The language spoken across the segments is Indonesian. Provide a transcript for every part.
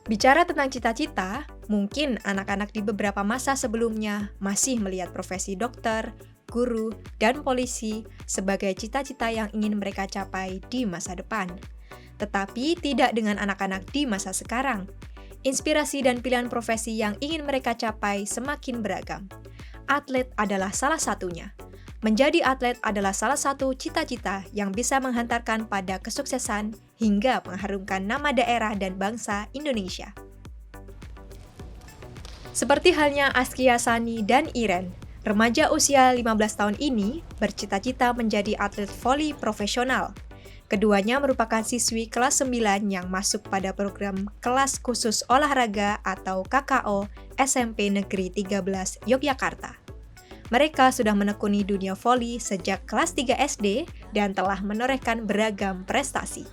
Bicara tentang cita-cita, mungkin anak-anak di beberapa masa sebelumnya masih melihat profesi dokter, guru, dan polisi sebagai cita-cita yang ingin mereka capai di masa depan. Tetapi tidak dengan anak-anak di masa sekarang. Inspirasi dan pilihan profesi yang ingin mereka capai semakin beragam. Atlet adalah salah satunya. Menjadi atlet adalah salah satu cita-cita yang bisa menghantarkan pada kesuksesan hingga mengharumkan nama daerah dan bangsa Indonesia. Seperti halnya Askia Sani dan Iren, remaja usia 15 tahun ini bercita-cita menjadi atlet voli profesional. Keduanya merupakan siswi kelas 9 yang masuk pada program Kelas Khusus Olahraga atau KKO SMP Negeri 13 Yogyakarta. Mereka sudah menekuni dunia voli sejak kelas 3 SD dan telah menorehkan beragam prestasi.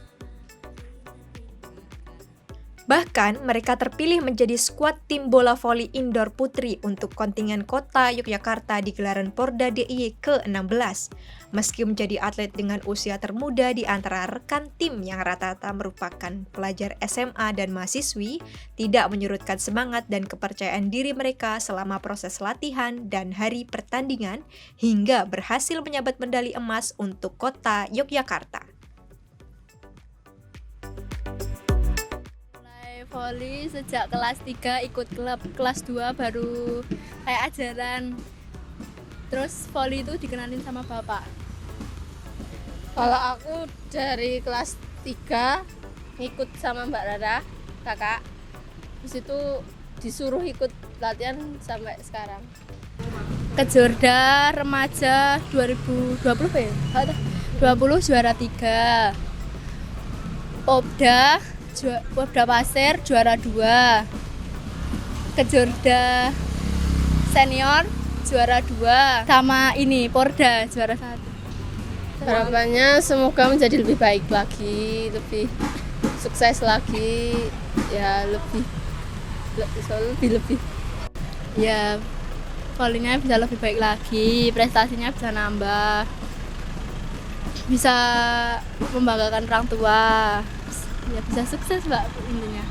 Bahkan, mereka terpilih menjadi skuad tim bola voli indoor putri untuk kontingen kota Yogyakarta di gelaran Porda DIY ke-16. Meski menjadi atlet dengan usia termuda di antara rekan tim yang rata-rata merupakan pelajar SMA dan mahasiswi, tidak menyurutkan semangat dan kepercayaan diri mereka selama proses latihan dan hari pertandingan, hingga berhasil menyabet medali emas untuk kota Yogyakarta. Voli sejak kelas 3 ikut klub, kelas 2 baru kayak ajaran. Terus voli itu dikenalin sama bapak. Kalau aku dari kelas 3 ikut sama Mbak Rara, kakak. Terus itu disuruh ikut latihan sampai sekarang. Kejorda remaja 2020 ya? 20 juara 3. Popda Pasir juara 2. Kejorda senior juara 2. Sama ini Porda juara 1. Harapannya semoga menjadi lebih baik lagi, lebih sukses lagi, ya lebih. Ya, volinya bisa lebih baik lagi, prestasinya bisa nambah, bisa membanggakan orang tua. Ya bisa sukses Mbak intinya.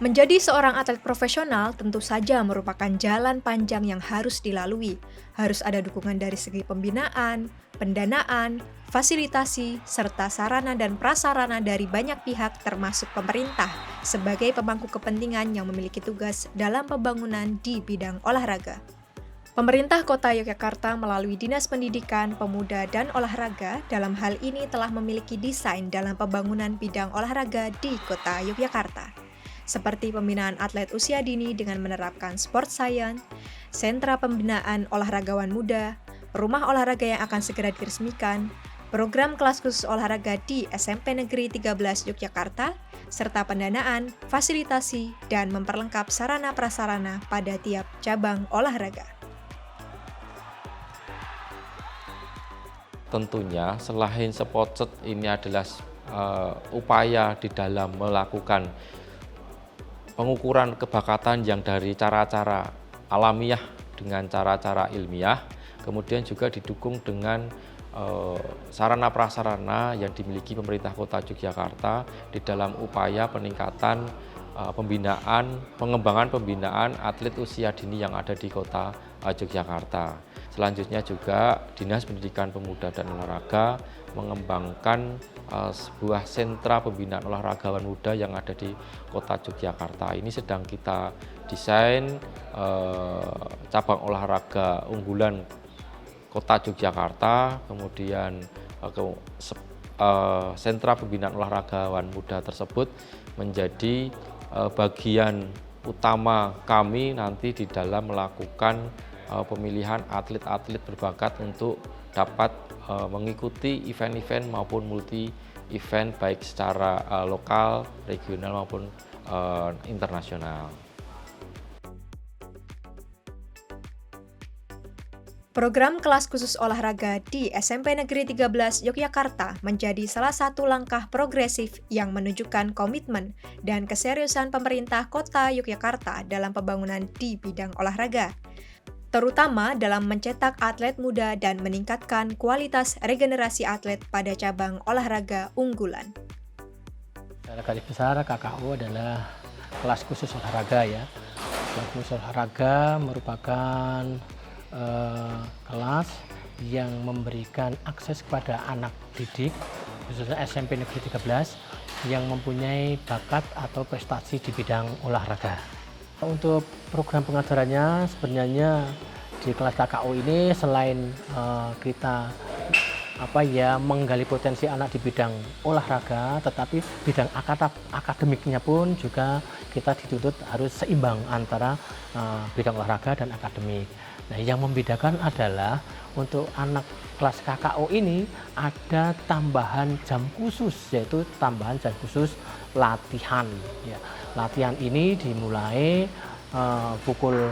Menjadi seorang atlet profesional tentu saja merupakan jalan panjang yang harus dilalui. Harus ada dukungan dari segi pembinaan, pendanaan, fasilitasi, serta sarana dan prasarana dari banyak pihak termasuk pemerintah sebagai pemangku kepentingan yang memiliki tugas dalam pembangunan di bidang olahraga. Pemerintah Kota Yogyakarta melalui Dinas Pendidikan, Pemuda, dan Olahraga dalam hal ini telah memiliki desain dalam pembangunan bidang olahraga di Kota Yogyakarta. Seperti pembinaan atlet usia dini dengan menerapkan sport science, sentra pembinaan olahragawan muda, rumah olahraga yang akan segera diresmikan, program kelas khusus olahraga di SMP Negeri 13 Yogyakarta, serta pendanaan, fasilitasi, dan memperlengkap sarana prasarana pada tiap cabang olahraga. Tentunya selain Spotset ini adalah upaya di dalam melakukan pengukuran kebakatan yang dari cara-cara alamiah dengan cara-cara ilmiah, kemudian juga didukung dengan sarana prasarana yang dimiliki pemerintah Kota Yogyakarta di dalam upaya peningkatan pengembangan pembinaan atlet usia dini yang ada di Kota Yogyakarta. Selanjutnya juga Dinas Pendidikan Pemuda dan Olahraga mengembangkan sebuah sentra pembinaan olahragawan muda yang ada di Kota Yogyakarta. Ini sedang kita desain cabang olahraga unggulan Kota Yogyakarta, kemudian sentra pembinaan olahragawan muda tersebut menjadi bagian utama kami nanti di dalam melakukan pemilihan atlet-atlet berbakat untuk dapat mengikuti event-event maupun multi event baik secara lokal, regional maupun internasional. Program kelas khusus olahraga di SMP Negeri 13 Yogyakarta menjadi salah satu langkah progresif yang menunjukkan komitmen dan keseriusan pemerintah Kota Yogyakarta dalam pembangunan di bidang olahraga, terutama dalam mencetak atlet muda dan meningkatkan kualitas regenerasi atlet pada cabang olahraga unggulan. garis besar KKO adalah kelas khusus olahraga ya. Kelas khusus olahraga merupakan kelas yang memberikan akses kepada anak didik khususnya SMP Negeri 13 yang mempunyai bakat atau prestasi di bidang olahraga. Untuk program pengajarannya sebenarnya di kelas KKO ini selain kita menggali potensi anak di bidang olahraga, tetapi bidang akademiknya pun juga kita dituntut harus seimbang antara bidang olahraga dan akademik. Nah, yang membedakan adalah untuk anak kelas KKO ini ada tambahan jam khusus, yaitu tambahan jam khusus latihan. Ya, latihan ini dimulai pukul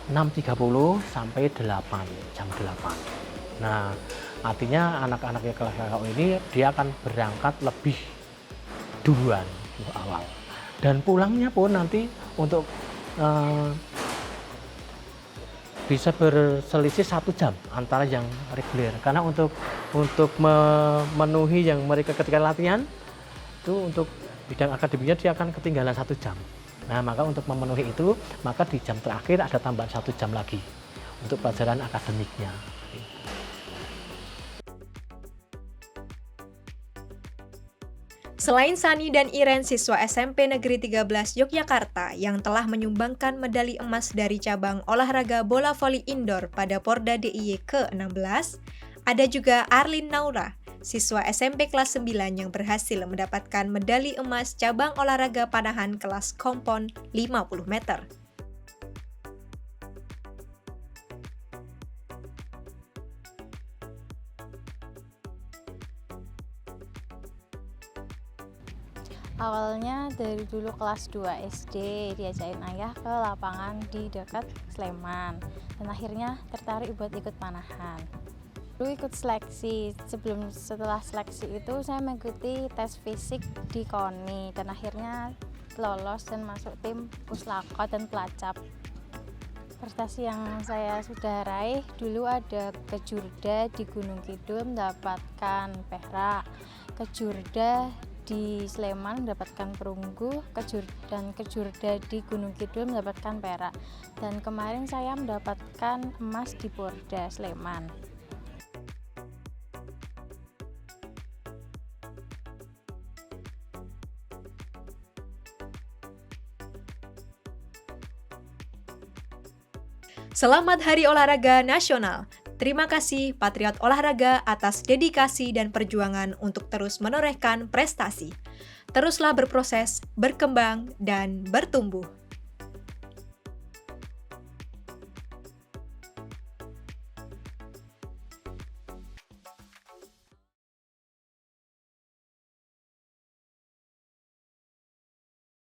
6.30 sampai 8, jam 8. Nah, artinya anak-anak yang kelas KKO ini dia akan berangkat lebih duluan awal. Dan pulangnya pun nanti untuk bisa berselisih 1 jam antara yang reguler. Karena untuk memenuhi yang mereka ketika latihan itu untuk bidang akademiknya dia akan ketinggalan 1 jam. Nah, maka untuk memenuhi itu, maka di jam terakhir ada tambahan 1 jam lagi untuk pelajaran akademiknya. Selain Sani dan Iren, siswa SMP Negeri 13 Yogyakarta yang telah menyumbangkan medali emas dari cabang olahraga bola voli indoor pada Porda DIY ke-16, ada juga Arlin Naura, siswa SMP kelas 9 yang berhasil mendapatkan medali emas cabang olahraga panahan kelas kompon 50 meter. Awalnya dari dulu kelas 2 SD diajakin ayah ke lapangan di dekat Sleman dan akhirnya tertarik buat ikut panahan. Dulu ikut seleksi, setelah seleksi itu saya mengikuti tes fisik di KONI dan akhirnya lolos dan masuk tim Puslako dan Pelacap. Prestasi yang saya sudah raih dulu ada kejurda di Gunung Kidul mendapatkan perak, kejurda di Sleman mendapatkan perunggu, kejurda di Gunung Kidul mendapatkan perak, dan kemarin saya mendapatkan emas di Porda Sleman. Selamat Hari Olahraga Nasional. Terima kasih Patriot Olahraga atas dedikasi dan perjuangan untuk terus menorehkan prestasi. Teruslah berproses, berkembang, dan bertumbuh.